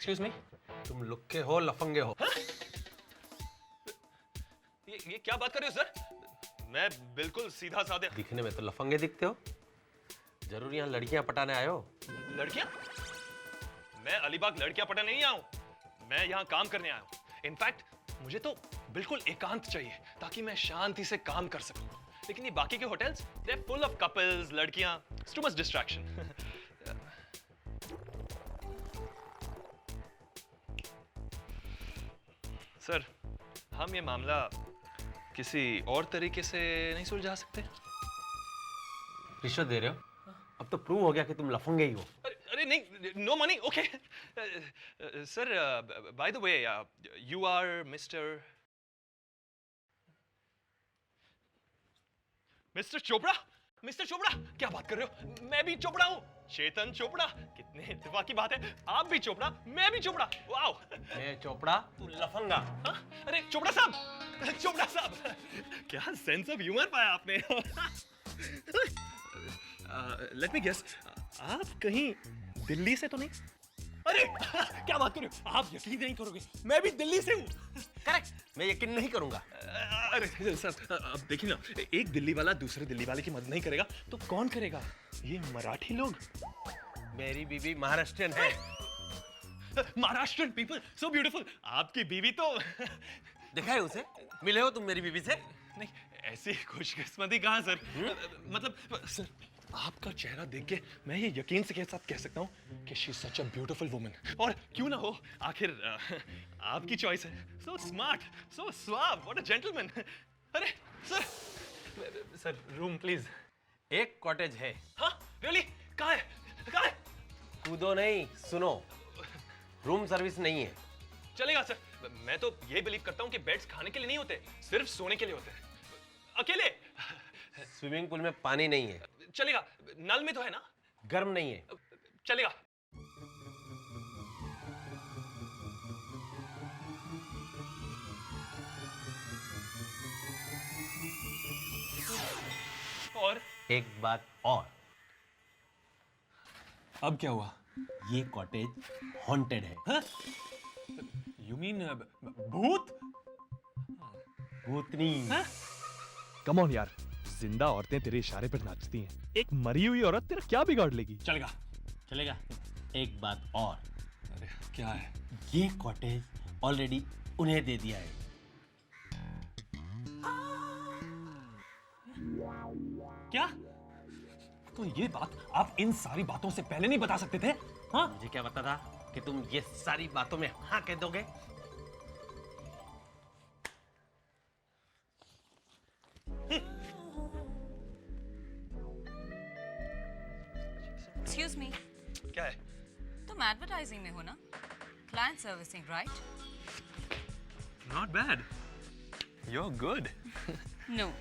Excuse me, तुम लुक्के हो लफंगे हो। ये क्या बात कर रहे हो सर? मैं बिल्कुल सीधा साधे। दिखने में तो लफंगे दिखते हो, जरूर यहाँ लड़कियां पटाने आए हो? लड़कियां? मैं अलीबाग लड़कियां पटाने नहीं आया हूं, मैं यहाँ काम करने आया हूं। इनफैक्ट मुझे तो बिल्कुल एकांत चाहिए ताकि मैं शांति से काम कर सकूं। लेकिन ये बाकी के hotels, they are full of couples, लड़कियां, it's too much distraction. Sir, हम ये मामला किसी और तरीके से नहीं सुलझा सकते? रिश्वत दे रहे हो? अब तो प्रूव हो गया कि तुम लफंगे ही हो। अरे नहीं, no money, okay. Sir, by the way, you are mister Chopra? Mister Chopra, क्या बात कर रहे हो? मैं भी चोपड़ा हूँ, चेतन चोपड़ा। कितने इत्तेफाकी बात है, आप भी चोपड़ा, मैं भी चोपड़ा। वाओ! मैं चोपड़ा, तू लफंगा। हाँ? अरे चोपड़ा साहब, चोपड़ा साहब, क्या सेंस ऑफ ह्यूमर पाया आपने। लेट मी गेस, आप कहीं दिल्ली से तो नहीं? अरे क्या बात कर रहे हो, आप यकीन नहीं करोगे, मैं भी दिल्ली से हूँ। करेक्ट, मैं यकीन नहीं करूंगा। अरे सर, अब देखिए ना, एक दिल्ली वाला दूसरे दिल्ली वाले की मदद नहीं करेगा तो कौन करेगा? ये मराठी लोग। मेरी बीवी महाराष्ट्रियन है। Maharashtrian people, so beautiful. आपकी बीवी तो देखा है उसे? मिले हो तुम मेरी बीवी से? नहीं, ऐसी खुशकिस्मती कहाँ सर। मतलब सर, आपका चेहरा देख के मैं ये यकीन से के साथ कह सकता हूँ कि she is such a beautiful woman. और क्यों ना हो, आखिर आपकी चॉइस है। So smart, so suave, what a gentleman. अरे सर, रूम प्लीज। एक कॉटेज है। हाँ, रियली? कहाँ है? कहाँ है? कूदो नहीं, सुनो। रूम सर्विस नहीं है। चलेगा सर, मैं तो ये बिलीव करता हूँ कि बेड्स खाने के लिए नहीं होते, सिर्फ सोने के लिए होते हैं। अकेले? स्विमिंग पूल में पानी नहीं है। चलेगा, नल में तो है ना? गर्म नहीं है। चलेगा। और एक बात और, अब क्या हुआ? ये कॉटेज हॉन्टेड है। हाँ? You mean भूत? भूतनी। हाँ? कम ऑन यार, जिंदा औरतें तेरे इशारे पर नाचती हैं, एक मरी हुई औरत तेरा क्या बिगाड़ लेगी? चलेगा। चलेगा। एक बात और, अरे क्या है? ये कॉटेज ऑलरेडी उन्हें दे दिया है। क्या? तो ये बात आप इन सारी बातों से पहले नहीं बता सकते थे? हाँ? मुझे क्या पता था कि तुम ये सारी बातों में हाँ कह दोगे। एक्सक्यूज मी, क्या है? तुम एडवर्टाइजिंग में हो ना? Client servicing, right? Not bad. You're good. No,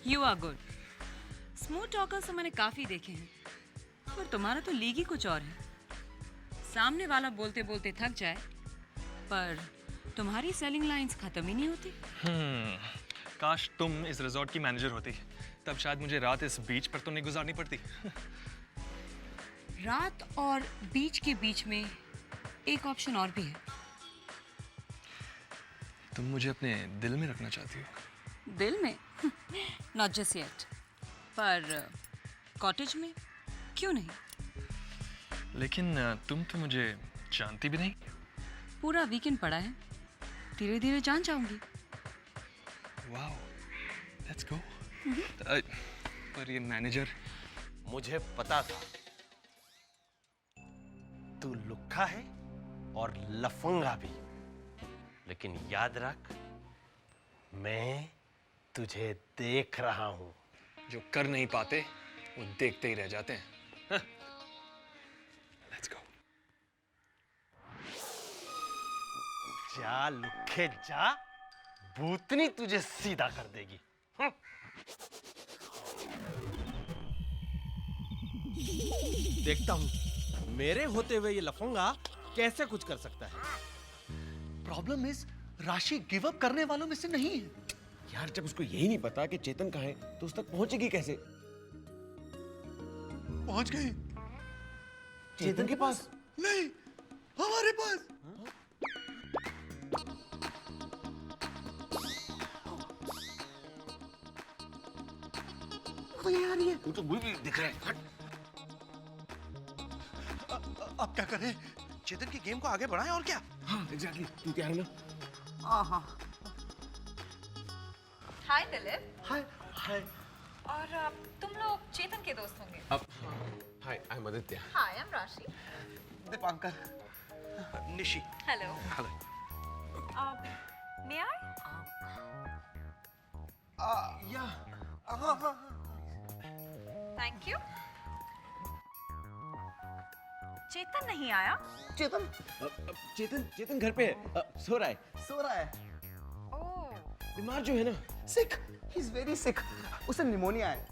you are good. Smooth talkers तो मैंने काफी देखे हैं, पर तुम्हारा तो लीग ही कुछ और है। सामने वाला बोलते बोलते थक जाए, पर तुम्हारी सेलिंग लाइंस खत्म ही नहीं होती। काश तुम इस रिजॉर्ट की मैनेजर होती, तब शायद मुझे रात इस बीच पर तो नहीं गुजारनी पड़ती। रात और बीच के बीच में एक ऑप्शन और भी है। तुम मुझे अपने दिल में रखना चाहती हो? दिल में? नॉट जस्ट येट, पर कॉटेज में क्यों नहीं? लेकिन तुम तो मुझे जानती भी नहीं। पूरा वीकेंड पड़ा है, धीरे धीरे जान जाऊंगी। Wow, let's go. पर ये मैनेजर, मुझे पता था तू लुक्खा है और लफंगा भी, लेकिन याद रख, मैं तुझे देख रहा हूं। जो कर नहीं पाते वो देखते ही रह जाते हैं। Let's go. जा लुक्खे जा, भूतनी तुझे सीधा कर देगी। देखता हूं मेरे होते हुए ये लफंगा कैसे कुछ कर सकता है। प्रॉब्लम इज राशि गिव अप करने वालों में से नहीं है। यार जब उसको यही नहीं पता कि चेतन कहाँ है तो उस तक पहुंचेगी कैसे? पहुंच गई चेतन के पास? नहीं, हमारे पास। वो ये आ रही है। वो तो मुझे भी दिख रहा है। हट। अब क्या करें? चेतन की गेम को आगे बढ़ाएं और क्या? हाँ एग्जैक्टली, तू तैयार है ना? हाँ। हाय दिलीप। हाय हाय। और तुम लोग चेतन के दोस्त होंगे। अब hi, I am Aditya. Hi I am Rashi. Dipankar. Nishi. Hello. Hello. May I? Yeah. हाँ। Thank you. चेतन नहीं आया? चेतन चेतन घर पे है, सो रहा है। सो रहा है। ओह। बीमार जो है ना। Sick. He is very sick. उसे निमोनिया है।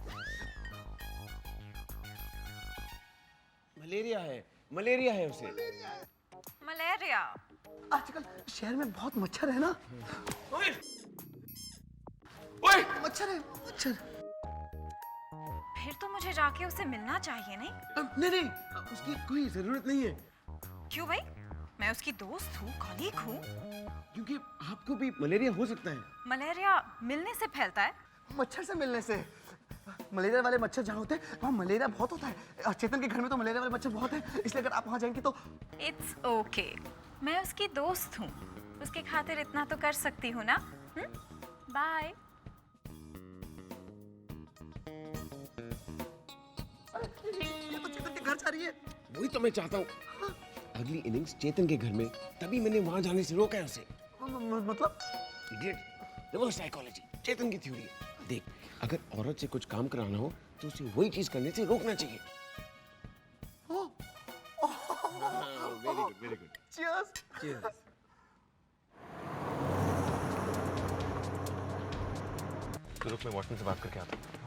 मलेरिया है उसे। मलेरिया। आजकल शहर में बहुत मच्छर है ना। ओए! मच्छर है मच्छर। फिर तो मुझे जाके उसे मिलना चाहिए नहीं? नहीं, उसकी कोई जरूरत नहीं है। क्यों भाई? मैं उसकी दोस्त हूँ, कॉलीग हूँ। क्योंकि आपको भी मलेरिया हो सकता है। मलेरिया मिलने से फैलता है? मच्छर से मिलने से। मलेरिया वाले मच्छर जहाँ होते हैं वहाँ मलेरिया बहुत होता है। चेतन के घर में तो मलेरिया वाले मच्छर बहुत है, इसलिए अगर आप वहाँ जाएंगे तो। It's okay. मैं उसकी दोस्त हूँ, उसके खातिर इतना तो कर सकती हूँ ना? बाय। ये तो चेतन के घर जा रही है। वही तो मैं चाहता हूँ। अगली इनिंग्स चेतन के घर में, तभी मैंने वहां जाने से रोका है उसे। मतलब? इडियट, रिवर्स साइकोलॉजी, चेतन की थ्योरी। देख, अगर औरत से कुछ काम कराना हो तो उसे वही चीज करने से रोकना चाहिए। Very good. Cheers. तो रुक, मैं वॉटसन से बात करके आता हूँ।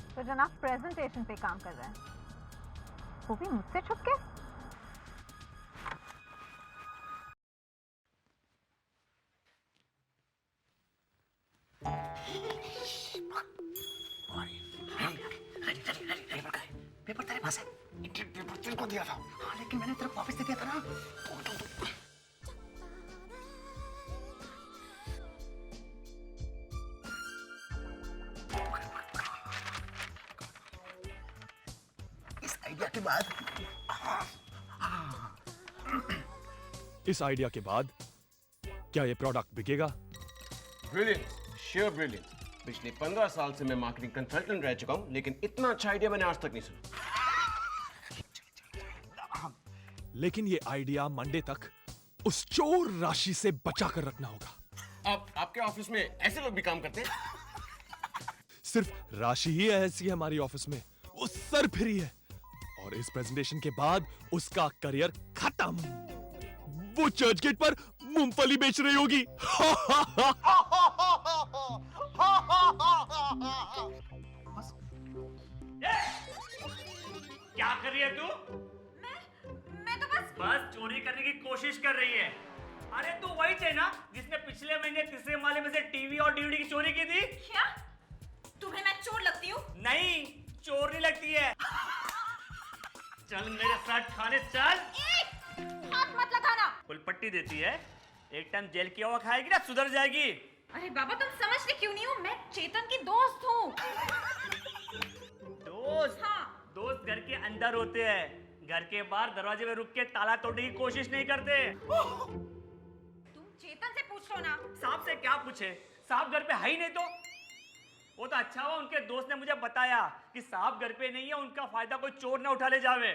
तो जनाब प्रेजेंटेशन पे काम कर रहे हैं, वो भी मुझसे छुप के। पेपर तेरे पास है। पेपर तेरे को दिया था। हाँ, लेकिन मैंने तेरे को वापस दे दिया था ना। इस आइडिया के बाद इस आइडिया के बाद क्या ये प्रोडक्ट बिकेगा? Brilliant, share brilliant. पिछले 15 साल से मैं मार्केटिंग कंसल्टेंट रह चुका हूं, लेकिन इतना अच्छा आइडिया मैंने आज तक नहीं सुना। लेकिन ये आइडिया मंडे तक उस चोर राशि से बचा कर रखना होगा। आपके ऑफिस में ऐसे लोग भी काम करते हैं? सिर्फ राशि ही ऐसी है हमारी ऑफिस में, वो सर फ्री है। और इस प्रेजेंटेशन के बाद उसका करियर खत्म। वो चर्च गेट पर मूंगफली बेच रही होगी। क्या कर रही है तू? मैं तो बस चोरी करने की कोशिश कर रही है। अरे तू वही थे ना जिसने पिछले महीने तीसरे माले में से टीवी और डीवीडी की चोरी की थी? क्या? तुम्हें मैं चोर लगती हूँ? नहीं, चोर नहीं लगती है। चल मेरे साथ खाने चल। हाथ मत लगाना। फुलपट्टी देती है, एक टाइम जेल की हवा खाएगी ना सुधर जाएगी। अरे बाबा तुम समझते क्यों नहीं हो? मैं चेतन की दोस्त हूँ। दोस्त? हाँ। दोस्त घर के अंदर होते हैं, घर के बाहर दरवाजे में रुक के ताला तोड़ने की कोशिश नहीं करते। तुम चेतन से पूछ लो ना। साहब से क्या पूछे? साहब घर पे है ही नहीं तो। वो तो अच्छा हुआ उनके दोस्त ने मुझे बताया कि साहब घर पे नहीं है, उनका फायदा कोई चोर ना उठा ले जावे।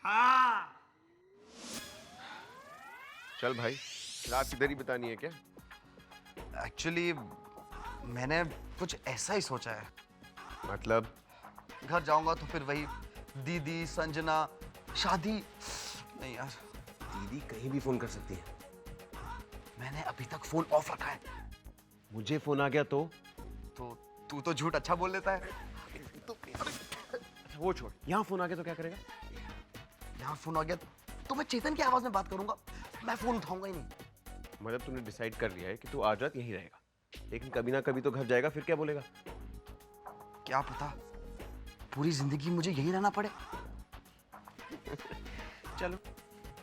हाँ। चल भाई, रात इधर ही बतानी है क्या? एक्चुअली मैंने कुछ ऐसा ही सोचा है। मतलब? घर जाऊंगा तो फिर वही दीदी, संजना, शादी। नहीं यार, दीदी कहीं भी फोन कर सकती है। मैंने अभी तक फोन ऑफ रखा है। मुझे फोन आ गया तो तू तो झूठ अच्छा बोल लेता है। अच्छा वो छोड़, यहाँ फोन आ गया तो क्या करेगा? यहाँ फोन आ गया तो मैं चेतन की आवाज में बात करूंगा, मैं फोन उठाऊंगा ही नहीं। मतलब तूने डिसाइड कर लिया है कि तू आज रात यहीं रहेगा, लेकिन कभी ना कभी तो घर जाएगा, फिर क्या बोलेगा? क्या पता पूरी जिंदगी मुझे यहीं रहना पड़े। चलो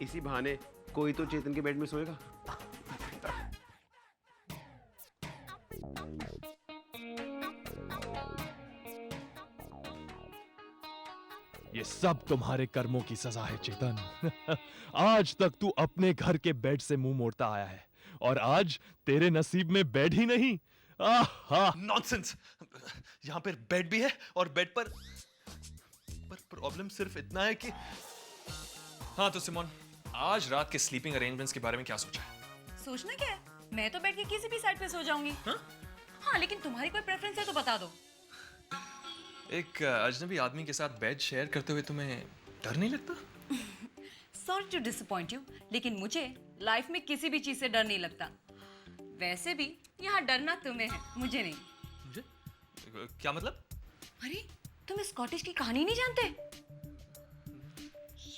इसी बहाने कोई तो चेतन के बेड में सोएगा। ये सब तुम्हारे कर्मों की सजा है चेतन। आज तक तू अपने घर के बेड से मुंह मोड़ता आया है और आज तेरे नसीब में बेड ही नहीं। आहा! नॉनसेंस। यहाँ पर बेड भी है और बेड पर प्रॉब्लम सिर्फ इतना है कि हाँ तो सिमोन, आज रात के स्लीपिंग अरेंजमेंट्स के बारे में क्या सोचा है? सोचना क्या है, मैं तो बैठ के किसी भी साइड पे सो जाऊंगी। हाँ लेकिन तुम्हारी कोई प्रेफरेंस है तो बता दो। एक अजनबी आदमी के साथ बेड शेयर करते हुए तुम्हें डर नहीं लगता? सॉरी टू डिसअपॉइंट यू, लेकिन मुझे लाइफ में किसी भी चीज से डर नहीं लगता। वैसे भी यहाँ डरना तुम्हें है, मुझे नहीं। मुझे? क्या मतलब? अरे तुम इस कॉटेज की कहानी नहीं जानते?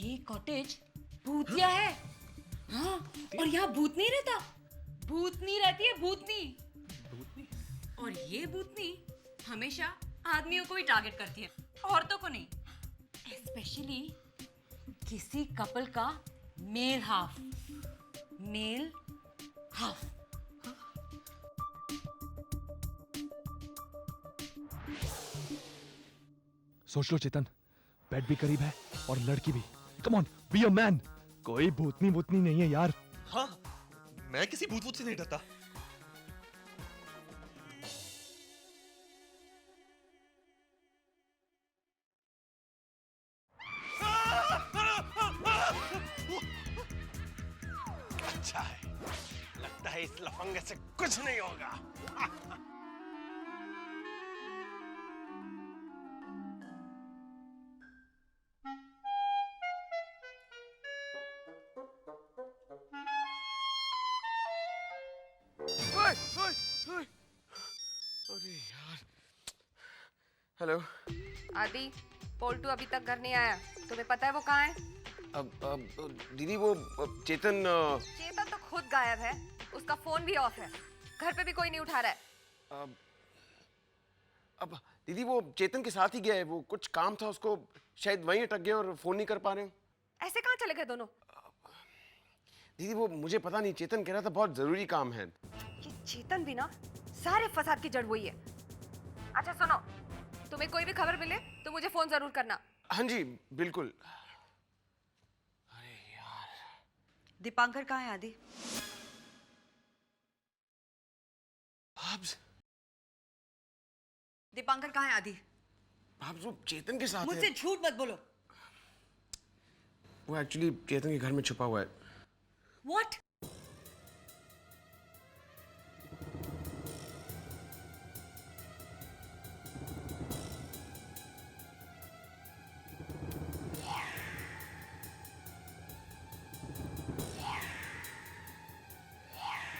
ये कॉटेज भूतिया है। हाँ, और यहाँ भूत नहीं रहता, भूतनी रहती है, भूतनी। भूतनी? और ये भूतनी हमेशा आदमियों को ही टारगेट करती है, औरतों को नहीं। स्पेशली किसी कपल का मेल हाफ। Mail half. सोच लो चेतन, बेड भी करीब है और लड़की भी। Come on, be a man. कोई भूतनी भूतनी नहीं है यार। हाँ, मैं किसी भूत भूत से नहीं डरता। अच्छा है, लगता है इस लफंगे से कुछ नहीं होगा। अरे यार। हेलो। आदि, पोल्टू अभी तक घर नहीं आया, तुम्हें पता है वो कहाँ है? अब दीदी वो चेतन चेतन तो खुद गायब है, उसका फोन भी ऑफ है, घर पे भी कोई नहीं उठा रहा है। अब दीदी वो चेतन के साथ ही गया है, वो कुछ काम था उसको, शायद वहीं अटक गया और फोन नहीं कर पा रहे हो। ऐसे कहाँ चले गए दोनों? दीदी वो मुझे पता नहीं, चेतन कह रहा था बहुत जरूरी काम है। ये चेतन भी ना सारे फसाद की जड़ वही है। अच्छा सुनो, तुम्हें कोई भी खबर मिले तो मुझे फोन जरूर करना। हाँ जी बिल्कुल। दीपांकर कहाँ है आदि? दीपांकर कहाँ है आदि? आप जो चेतन के साथ मुझसे है। झूठ मत बोलो। वो एक्चुअली चेतन के घर में छुपा हुआ है। What?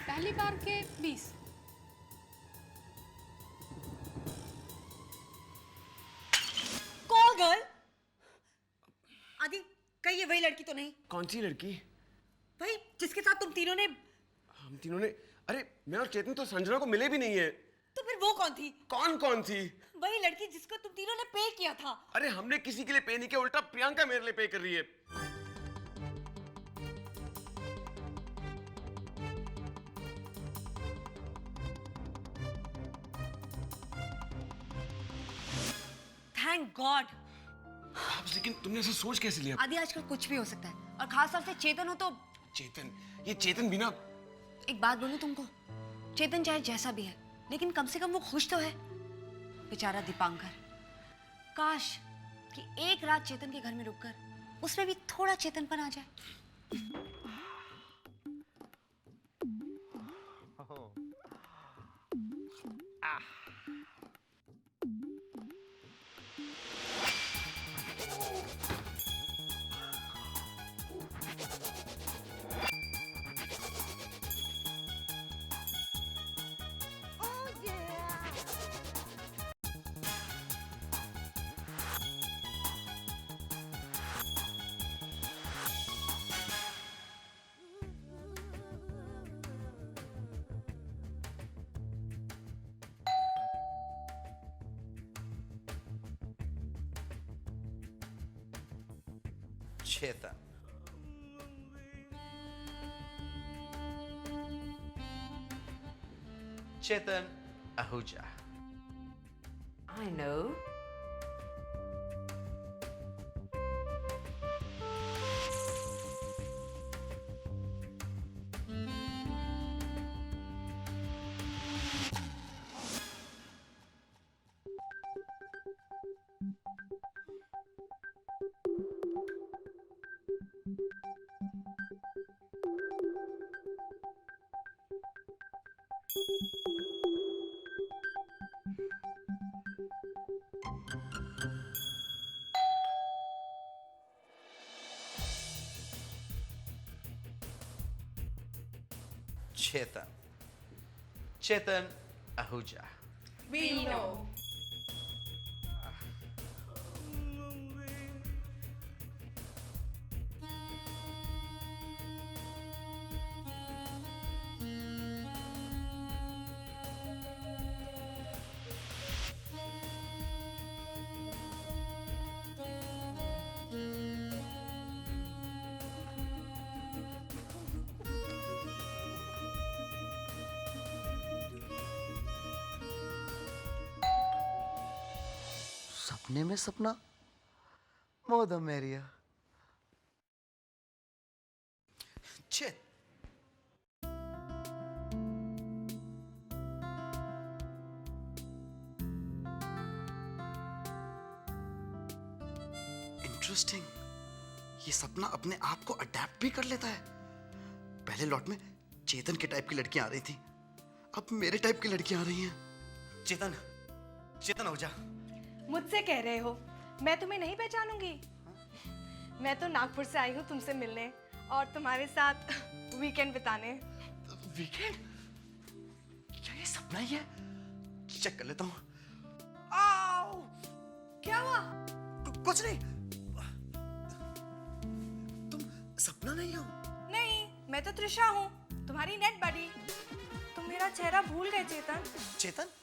पहली बार के 20। Call girl. आदि, कहीं ये वही लड़की तो नहीं? कौन सी लड़की? भाई जिसके साथ तुम तीनों ने। हम तीनों ने? अरे मैं और चेतन तो संजना को मिले भी नहीं है। तो फिर वो कौन थी? कौन थी? वही लड़की जिसको तुम तीनों ने पे किया था। अरे हमने किसी के लिए पे नहीं किया, उल्टा प्रियंका मेरे लिए पे कर रही है। Thank God. लेकिन तुमने ऐसा सोच कैसे लिया? आदि आजकल कुछ भी हो सकता है, और खास तौर से चेतन हो तो। चेतन, ये चेतन भी ना। एक बात बोलूं तुमको, चेतन चाहे जैसा भी है, लेकिन कम से कम वो खुश तो है। बेचारा दीपांकर, काश कि एक रात चेतन के घर में रुककर उसमें भी थोड़ा चेतनपन आ जाए। चेतन। चेतन Ahuja. I know. Chetan. Chetan Ahuja. We know. सपने में सपना, मोद मेरिया। चेत। इंटरेस्टिंग, ये सपना अपने आप को अडेप्ट भी कर लेता है। पहले लॉट में चेतन के टाइप की लड़कियां आ रही थी, अब मेरे टाइप की लड़कियां आ रही हैं। चेतन, चेतन हो जा। मुझसे कह रहे हो मैं तुम्हें नहीं पहचानूंगी? मैं तो नागपुर से आई हूँ तुमसे मिलने और तुम्हारे साथ वीकेंड बिताने। वीकेंड? क्या ये सपना ही है? चेक कर लेता हूँ। आओ! क्या हुआ? कुछ नहीं। तुम सपना नहीं हो? नहीं, मैं तो त्रिशा हूँ, तुम्हारी नेट बडी। तुम मेरा चेहरा भूल गए चेतन। चेतन?